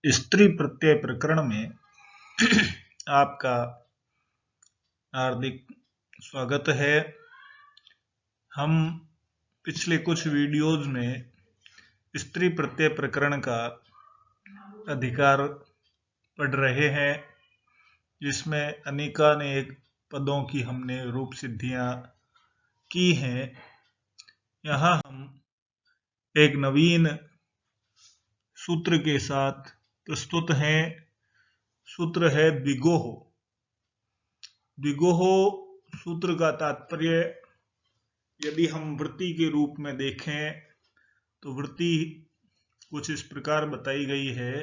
स्त्री प्रत्यय प्रकरण में आपका हार्दिक स्वागत है। हम पिछले कुछ वीडियोज में स्त्री प्रत्यय प्रकरण का अधिकार पढ़ रहे हैं, जिसमें अनेकानेक पदों की हमने रूप सिद्धियां की हैं। यहाँ हम एक नवीन सूत्र के साथ प्रस्तुत हैं। सूत्र है द्विगोह। द्विगोह सूत्र का तात्पर्य यदि हम वृत्ति के रूप में देखें तो वृत्ति कुछ इस प्रकार बताई गई है।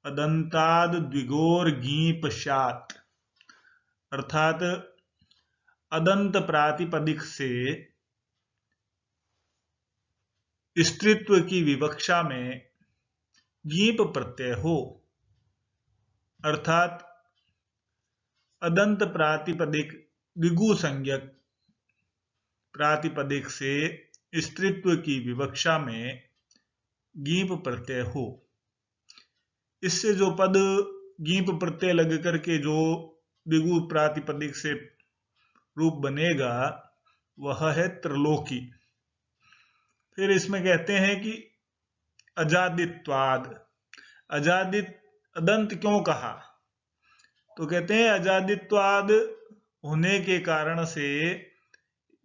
अदंताद द्विगोर गीप शात, अर्थात अदंत प्रातिपदिक से स्त्रीत्व की विवक्षा में गीप प्रत्यय हो, अर्थात अदंत प्रातिपदिक द्विगु संज्ञक प्रातिपदिक से स्त्रीत्व की विवक्षा में गीप प्रत्यय हो। इससे जो पद गीप प्रत्यय लग करके जो द्विगु प्रातिपदिक से रूप बनेगा वह है त्रिलोकी। फिर इसमें कहते हैं कि अजादित्वाद। अजादित अदंत क्यों कहा? तो कहते हैं अजादित्वाद होने के कारण से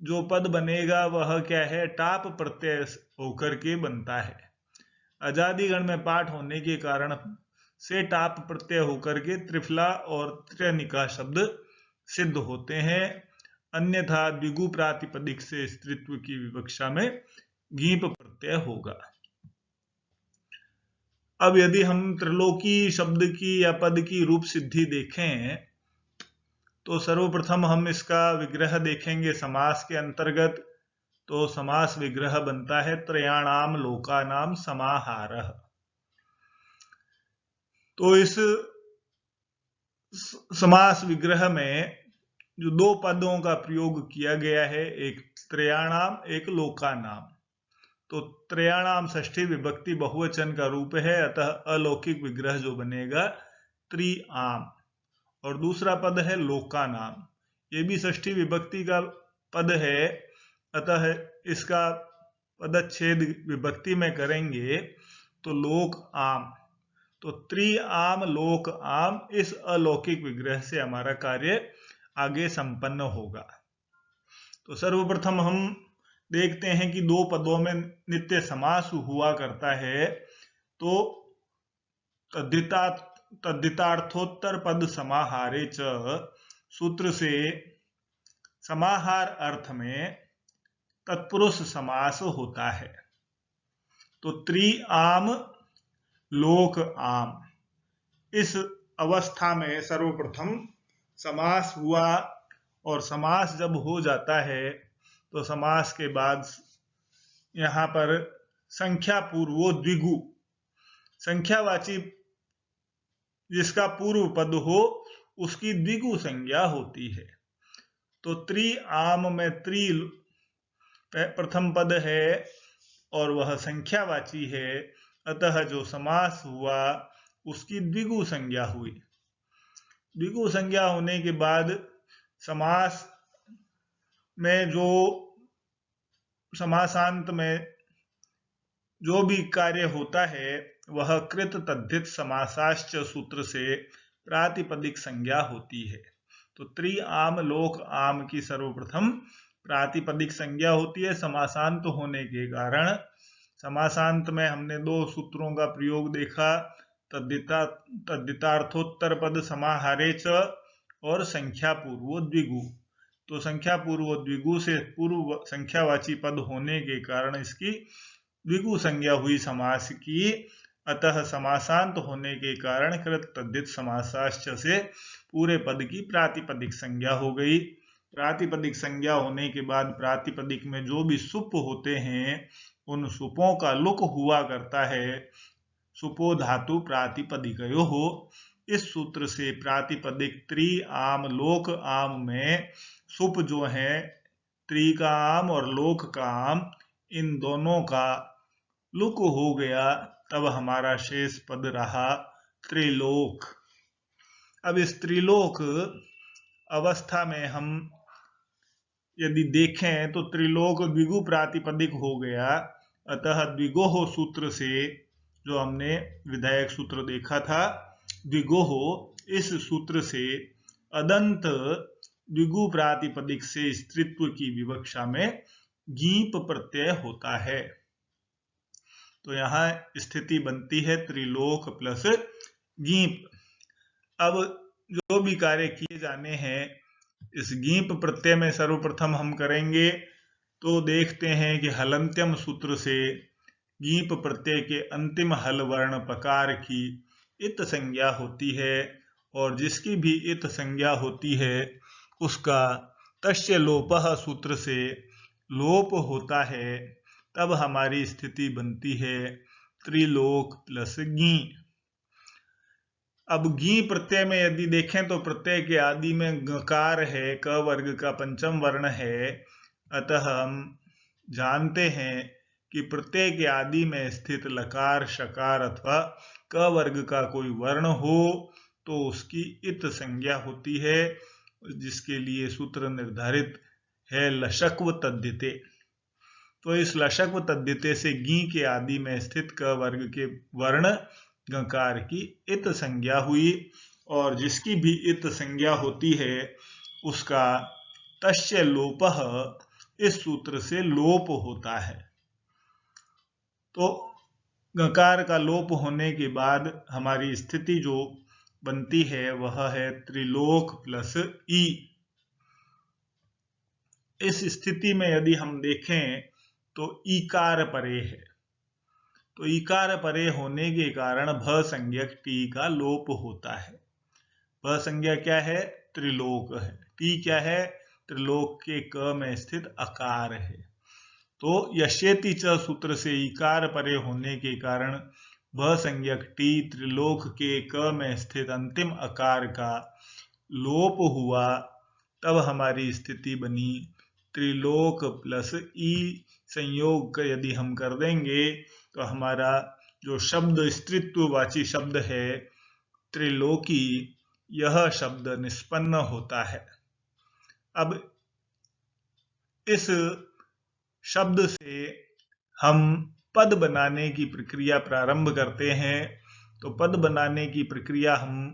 जो पद बनेगा वह क्या है? टाप प्रत्यय होकर के बनता है। अजादि गण में पाठ होने के कारण से टाप प्रत्यय होकर के त्रिफला और त्र्यनिका शब्द सिद्ध होते हैं। अन्यथा द्विगु प्रातिपदिक से स्त्रीत्व की विवक्षा में गीप प्रत्यय होगा। अब यदि हम त्रिलोकी शब्द की या पद की रूप सिद्धि देखें तो सर्वप्रथम हम इसका विग्रह देखेंगे समास के अंतर्गत। तो समास विग्रह बनता है त्रयाणाम लोकानाम समाहारः। तो इस समास विग्रह में जो दो पदों का प्रयोग किया गया है, एक त्रयाणाम एक लोकानाम। तो त्रयाणाम षष्ठी विभक्ति बहुवचन का रूप है, अतः अलौकिक विग्रह जो बनेगा त्रिआम। और दूसरा पद है लोकानाम, ये भी षष्ठी विभक्ति का पद है, अतः इसका पदच्छेद विभक्ति में करेंगे तो लोक आम। तो त्रिआम लोक आम, इस अलौकिक विग्रह से हमारा कार्य आगे संपन्न होगा। तो सर्वप्रथम हम देखते हैं कि दो पदों में नित्य समास हुआ करता है। तो तद्धितार्थोत्तर पद समाहारे च सूत्र से समाहार अर्थ में तत्पुरुष समास होता है। तो त्रिआम लोक आम, इस अवस्था में सर्वप्रथम समास हुआ। और समास जब हो जाता है तो समास के बाद यहाँ पर संख्या पूर्वो द्विगु, संख्यावाची जिसका पूर्व पद हो उसकी द्विगु संज्ञा होती है। तो त्रिआम में त्रि प्रथम पद है और वह संख्यावाची है, अतः जो समास हुआ उसकी द्विगु संज्ञा हुई। द्विगु संज्ञा होने के बाद समास में जो समासांत में जो भी कार्य होता है वह कृत तद्धित समासाश्च सूत्र से प्रातिपदिक संज्ञा होती है। तो त्रिआम लोक आम की सर्वप्रथम प्रातिपदिक संज्ञा होती है समासांत होने के कारण। समासांत में हमने दो सूत्रों का प्रयोग देखा, तद्धितार्थोत्तर पद समाहारे च और संख्या पूर्व द्विगु। तो संख्या पूर्व द्विगु से पूर्व संख्यावाची पद होने के कारण इसकी द्विगु संज्ञा हुई समास की, अतः समासांत होने के कारण कृत तद्धित समासाश्च से पूरे पद की प्रातिपदिक संज्ञा हो गई। प्रातिपदिक संज्ञा होने के बाद प्रातिपदिक में जो भी सुप होते हैं उन सुपों का लुक हुआ करता है। सुपो धातु प्रातिपदिकयो हो। इस सूत्र से प्रातिपदिक त्रिआम लोक आम में सुप जो है त्रि का आम और लोक का आम, इन दोनों का लुक हो गया, तब हमारा शेष पद रहा त्रिलोक। अब इस त्रिलोक अवस्था में हम यदि देखें तो त्रिलोक द्विगु प्रातिपदिक हो गया, अतः द्विगोह सूत्र से, जो हमने विधायक सूत्र देखा था, द्विगोह इस सूत्र से अदंत द्विगु प्रातिपदिक से स्त्रीत्व की विवक्षा में गीप प्रत्यय होता है। तो यहां स्थिति बनती है त्रिलोक प्लस गीप। अब जो भी कार्य किए जाने हैं इस गीप प्रत्यय में सर्वप्रथम हम करेंगे तो देखते हैं कि हलंत्यम सूत्र से गीप प्रत्यय के अंतिम हल वर्ण पकार की इत संज्ञा होती है, और जिसकी भी इत संज्ञा होती है उसका तस्य लोपः सूत्र से लोप होता है। तब हमारी स्थिति बनती है त्रिलोक प्लस गी। अब गी प्रत्यय में यदि देखें तो प्रत्यय के आदि में गकार है, क वर्ग का पंचम वर्ण है, अतः हम जानते हैं कि प्रत्यय के आदि में स्थित लकार शकार अथवा क वर्ग का कोई वर्ण हो तो उसकी इत संज्ञा होती है, जिसके लिए सूत्र निर्धारित है लशक्व तद्धिते। तो इस लशक्व तद्धिते से गी के आदि में स्थित क वर्ग के वर्ण गकार की इत संज्ञा हुई, और जिसकी भी इत संज्ञा होती है उसका तस्य लोपः इस सूत्र से लोप होता है। तो गकार का लोप होने के बाद हमारी स्थिति जो बनती है वह है त्रिलोक प्लस ई। इस स्थिति में यदि हम देखें तो ईकार परे है, तो ईकार परे होने के कारण भ संज्ञक टी का लोप होता है। भ संज्ञा क्या है? त्रिलोक है। टी क्या है? त्रिलोक के क में स्थित अकार है। तो यशेति च सूत्र से ईकार परे होने के कारण भ संज्ञक टी त्रिलोक के क में स्थित अंतिम अकार का लोप हुआ, तब हमारी स्थिति बनी त्रिलोक प्लस ई। संयोग यदि हम कर देंगे तो हमारा जो शब्द स्त्रीत्ववाची शब्द है त्रिलोकी, यह शब्द निष्पन्न होता है। अब इस शब्द से हम पद बनाने की प्रक्रिया प्रारंभ करते हैं। तो पद बनाने की प्रक्रिया हम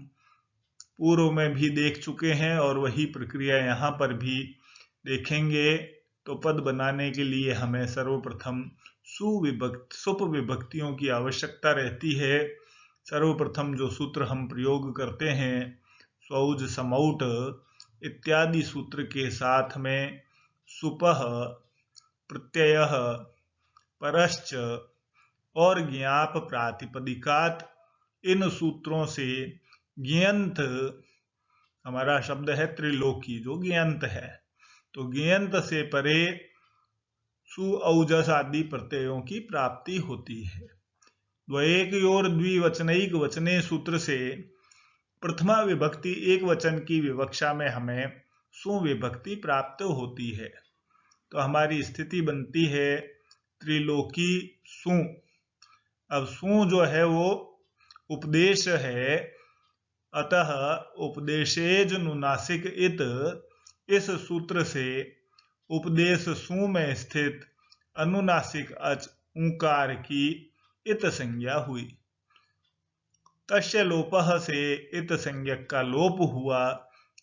पूर्व में भी देख चुके हैं और वही प्रक्रिया यहाँ पर भी देखेंगे। तो पद बनाने के लिए हमें सर्वप्रथम सुप विभक्तियों की आवश्यकता रहती है। सर्वप्रथम जो सूत्र हम प्रयोग करते हैं स्वौज समौट इत्यादि सूत्र के साथ में सुपः प्रत्ययः परश्च और ज्ञाप प्रातिपदिकात, इन सूत्रों से ज्ञंत, हमारा शब्द है त्रिलोकी जो ज्ञंत है, तो ज्ञंत से परे सु औजस आदि प्रत्ययों की प्राप्ति होती है। द्वैकयोर द्विवचनैक वचने सूत्र से प्रथमा विभक्ति एक वचन की विवक्षा में हमें सुविभक्ति प्राप्त होती है। तो हमारी स्थिति बनती है त्रिलोकी सु। अब सु जो है वो उपदेश है, अतः उपदेशेज नुनासिक इत, इस सूत्र से उपदेश सु में स्थित अनुनासिक अच ऊकार की इत संज्ञा हुई। तस्य लोपः से इत संज्ञक का लोप हुआ,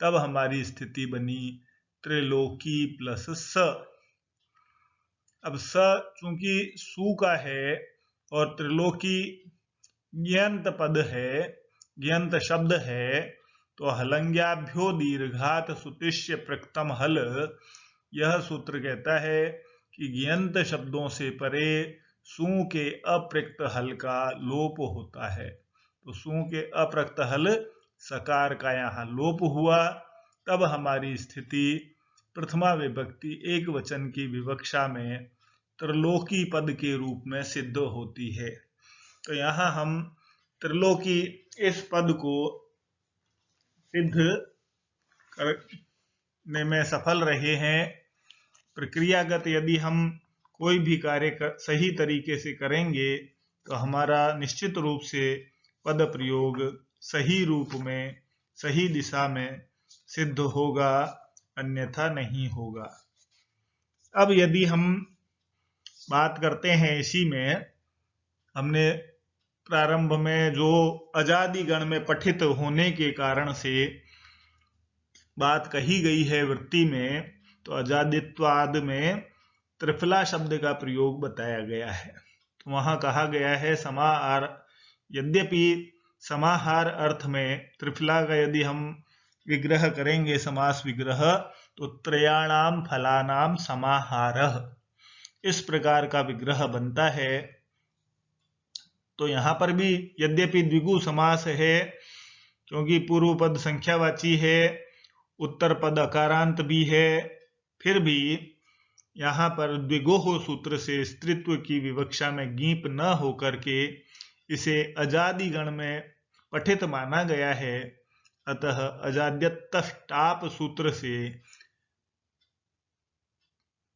तब हमारी स्थिति बनी त्रिलोकी प्लस स। अब स चूंकि सु का है और त्रिलोकी ज्ञंत पद है, ज्ञंत शब्द है, तो हलंग्याभ्यो दीर्घात सुतिष्य प्रकृतम हल, यह सूत्र कहता है कि ज्ञंत शब्दों से परे सु के अप्रकृत हल का लोप होता है। तो सु के अप्रकृत हल सकार का यहाँ लोप हुआ, तब हमारी स्थिति प्रथमा विभक्ति एक वचन की विवक्षा में त्रिलोकी पद के रूप में सिद्ध होती है। तो यहाँ हम त्रिलोकी इस पद को सिद्ध करने में सफल रहे हैं। प्रक्रियागत यदि हम कोई भी कार्य सही तरीके से करेंगे तो हमारा निश्चित रूप से पद प्रयोग सही रूप में सही दिशा में सिद्ध होगा, अन्यथा नहीं होगा। अब यदि हम बात करते हैं, इसी में हमने प्रारंभ में जो अजादि गण में पठित होने के कारण से बात कही गई है वृत्ति में, तो अजादित्वाद में त्रिफला शब्द का प्रयोग बताया गया है। तो वहां कहा गया है समाहार, यद्यपि समाहार अर्थ में त्रिफला का यदि हम विग्रह करेंगे, समास विग्रह, तो त्रयाणाम फलानाम समाहारः, इस प्रकार का विग्रह बनता है। तो यहां पर भी यद्यपि द्विगु समास है, क्योंकि पूर्व पद संख्यावाची है, उत्तर पद अकारांत भी है, फिर भी यहाँ पर द्विगोह सूत्र से स्त्रीत्व की विवक्षा में गीप न होकर के इसे अजादि गण में पठित माना गया है। अतः अजाद्यत टाप सूत्र से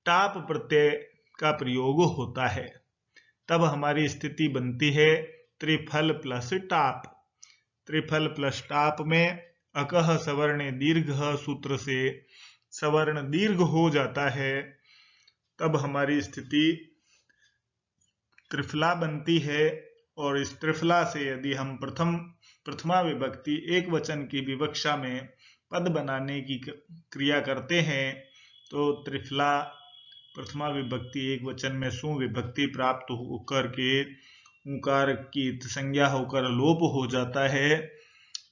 टाप प्रत्यय का प्रयोग होता है, तब हमारी स्थिति बनती है त्रिफल प्लस टाप। त्रिफल प्लस टाप में अकह सवर्ण दीर्घ सूत्र से सवर्ण दीर्घ हो जाता है, तब हमारी स्थिति त्रिफला बनती है। और इस त्रिफला से यदि हम प्रथमा विभक्ति एक वचन की विवक्षा में पद बनाने की क्रिया करते हैं, तो त्रिफला प्रथमा विभक्ति एक वचन में सुविभक्ति प्राप्त होकर के ऊकार की संज्ञा होकर लोप हो जाता है,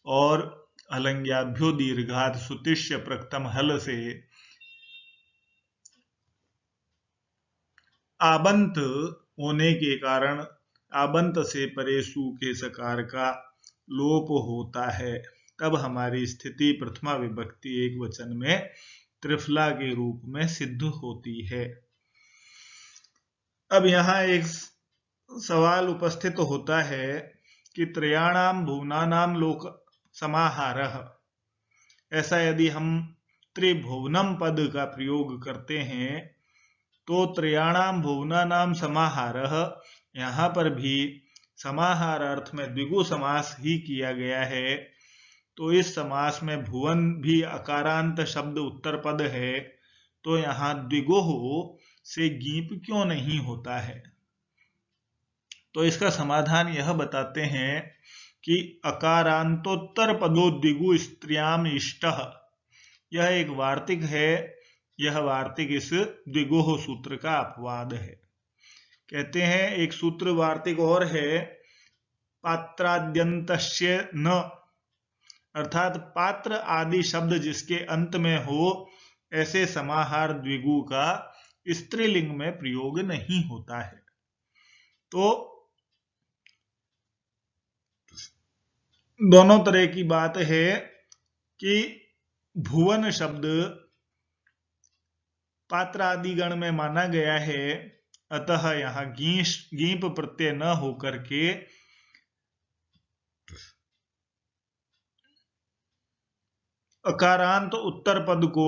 और अलंग्याभ्यो दीर्घात सुतिष्य प्रथम हल से आबंत होने के कारण आबंत से परेशु के सकार का लोप होता है, तब हमारी स्थिति प्रथमा विभक्ति एक वचन में त्रिफला के रूप में सिद्ध होती है। अब यहाँ एक सवाल उपस्थित होता है कि त्रयाणाम भुवनानाम लोक समाहारः, ऐसा यदि हम त्रिभुवनम पद का प्रयोग करते हैं, तो त्रयाणाम भुवनानाम समाहारः, यहाँ पर भी समाहार अर्थ में द्विगु समास ही किया गया है। तो इस समास में भुवन भी अकारांत शब्द उत्तर पद है, तो यहाँ द्विगुह से गीप क्यों नहीं होता है? तो इसका समाधान यह बताते हैं कि अकारांतोत्तर पदो द्विगु स्त्रियाम इष्टः, यह एक वार्तिक है। यह वार्तिक इस द्विगुह सूत्र का अपवाद है। कहते हैं एक सूत्र वार्तिक और है, पात्राद्यन्तस्य न, अर्थात पात्र आदि शब्द जिसके अंत में हो, ऐसे समाहार द्विगु का स्त्रीलिंग में प्रयोग नहीं होता है। तो दोनों तरह की बात है कि भुवन शब्द पात्र आदि गण में माना गया है, अतः यहाँ गीप प्रत्यय न होकर के अकारांत उत्तर पद को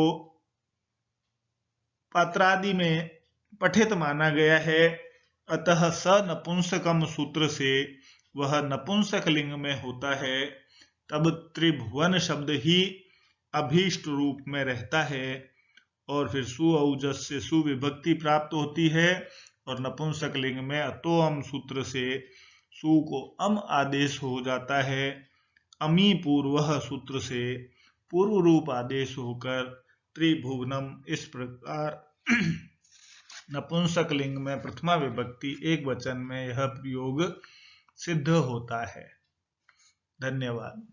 पात्रादि में पठित माना गया है। अतः स नपुंसकम सूत्र से वह नपुंसक लिंग में होता है, तब त्रिभुवन शब्द ही अभीष्ट रूप में रहता है, और फिर सु औजस से सुविभक्ति प्राप्त होती है, और नपुंसक लिंग में अतोअम सूत्र से सु को अम आदेश हो जाता है। अमी पूर्व सूत्र से पूर्व रूप आदेश होकर त्रिभुवनम, इस प्रकार नपुंसक लिंग में प्रथमा विभक्ति एक वचन में यह प्रयोग सिद्ध होता है। धन्यवाद।